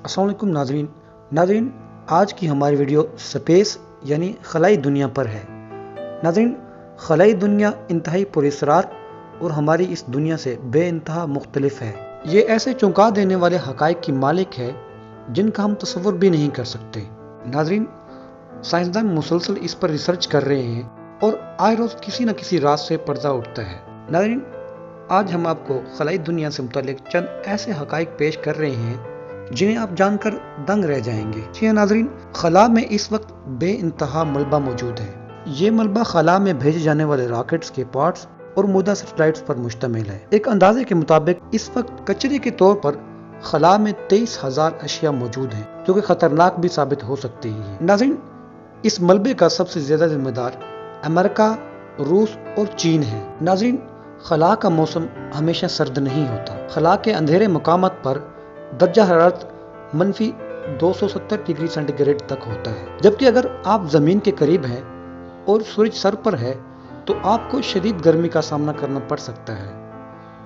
السلام علیکم ناظرین آج کی ہماری ویڈیو سپیس یعنی خلائی دنیا پر ہے۔ ناظرین، خلائی دنیا انتہائی پراسرار اور ہماری اس دنیا سے بے انتہا مختلف ہے۔ یہ ایسے چونکا دینے والے حقائق کی مالک ہے جن کا ہم تصور بھی نہیں کر سکتے۔ ناظرین، سائنسدان مسلسل اس پر ریسرچ کر رہے ہیں اور آئے روز کسی نہ کسی راز سے پردہ اٹھتا ہے۔ ناظرین، آج ہم آپ کو خلائی دنیا سے متعلق چند ایسے حقائق پیش کر رہے ہیں جنہیں آپ جان کر دنگ رہ جائیں گے۔ جی ہاں ناظرین، خلا میں اس وقت بے انتہا ملبہ موجود ہے۔ یہ ملبہ خلا میں بھیجے جانے والے راکٹس کے پارٹس اور مردہ سیٹلائٹس پر مشتمل ہے۔ ایک اندازے کے مطابق اس وقت کچرے کے طور پر خلا میں 23,000 اشیاء موجود ہیں جو کہ خطرناک بھی ثابت ہو سکتی ہیں۔ ناظرین، اس ملبے کا سب سے زیادہ ذمہ دار امریکہ، روس اور چین ہے۔ ناظرین، خلا کا موسم ہمیشہ سرد نہیں ہوتا۔ خلا کے اندھیرے مقامات پر درجہ حرارت -270 ڈگری سینٹی گریڈ تک ہوتا ہے، جبکہ اگر آپ زمین کے قریب ہیں اور سورج سر پر ہے تو آپ کو شدید گرمی کا سامنا کرنا پڑ سکتا ہے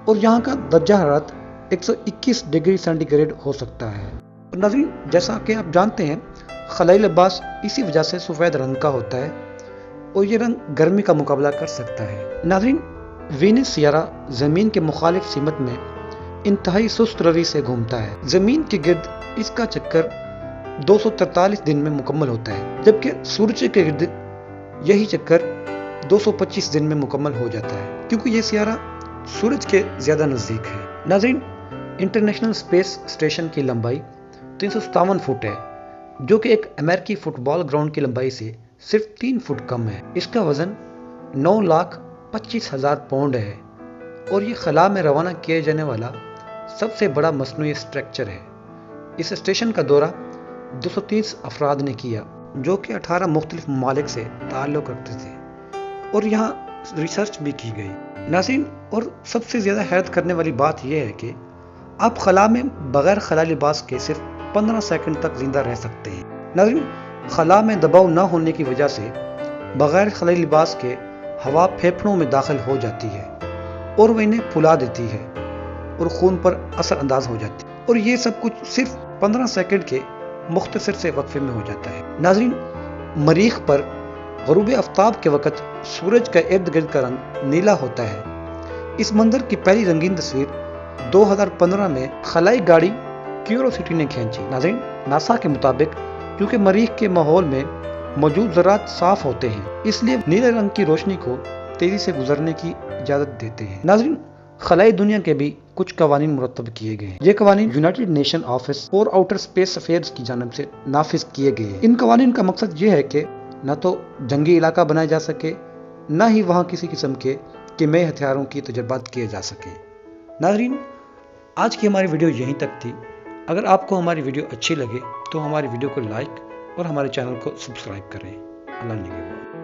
اور یہاں کا درجہ حرارت 121 ڈگری سینٹی گریڈ ہو سکتا ہے۔ ناظرین، جیسا کہ آپ جانتے ہیں، خلائی لباس اسی وجہ سے سفید رنگ کا ہوتا ہے اور یہ رنگ گرمی کا مقابلہ کر سکتا ہے۔ ناظرین، وینس سیارہ زمین کے مخالف سمت میں انتہائی سست روی سے گھومتا ہے۔ زمین کے گرد اس کا چکر 243 دن میں مکمل ہوتا ہے، جبکہ سورج کے گرد یہی چکر 225 دن میں مکمل ہو جاتا ہے، کیونکہ یہ سیارہ سورج کے زیادہ نزدیک ہے۔ ناظرین، انٹرنیشنل اسپیس اسٹیشن کی لمبائی 357 فٹ ہے، جو کہ ایک امریکی فٹ بال گراؤنڈ کی لمبائی سے صرف 3 فٹ کم ہے۔ اس کا وزن 9,25,000 پاؤنڈ ہے اور یہ خلا میں روانہ کیے جانے والا سب سے بڑا مصنوعی اسٹرکچر ہے۔ اس اسٹیشن کا دورہ 230 افراد نے کیا جو کہ 18 مختلف ممالک سے تعلق رکھتے تھے اور یہاں ریسرچ بھی کی گئی۔ ناظرین، اور سب سے زیادہ حیرت کرنے والی بات یہ ہے کہ آپ خلا میں بغیر خلا لباس کے صرف 15 سیکنڈ تک زندہ رہ سکتے ہیں۔ ناظرین، خلا میں دباؤ نہ ہونے کی وجہ سے بغیر خلائی لباس کے ہوا پھیپھڑوں میں داخل ہو جاتی ہے اور وہ انہیں پھلا دیتی ہے اور خون پر اثر انداز ہو جاتی ہے، اور یہ سب کچھ صرف 15 سیکنڈ کے مختصر سے وقفے میں ہو جاتا ہے۔ ناظرین، مریخ پر غروب آفتاب کے وقت سورج کا ارد گرد کا رنگ نیلا ہوتا ہے۔ اس منظر کی پہلی رنگین تصویر 2015 میں خلائی گاڑی کیوریوسٹی نے کھینچی۔ ناظرین، ناسا کے مطابق کیونکہ مریخ کے ماحول میں موجود ذرات صاف ہوتے ہیں، اس لیے نیلے رنگ کی روشنی کو تیزی سے گزرنے کی اجازت دیتے ہیں۔ ناظرین، خلائی دنیا کے بھی کچھ قوانین مرتب کیے گئے ہیں۔ یہ قوانین United nation office for outer space affairs کی جانب سے نافذ کیے گئے ہیں۔ ان قوانین کا مقصد یہ ہے کہ نہ تو جنگی علاقہ بنایا جا سکے، نہ ہی وہاں کسی قسم کے کیمیائی ہتھیاروں کی تجربات کیے جا سکے۔ ناظرین، آج کی ہماری ویڈیو یہیں تک تھی۔ اگر آپ کو ہماری ویڈیو اچھی لگے تو ہماری ویڈیو کو لائک اور ہمارے چینل کو سبسکرائب کریں۔ اللہ نگہبان۔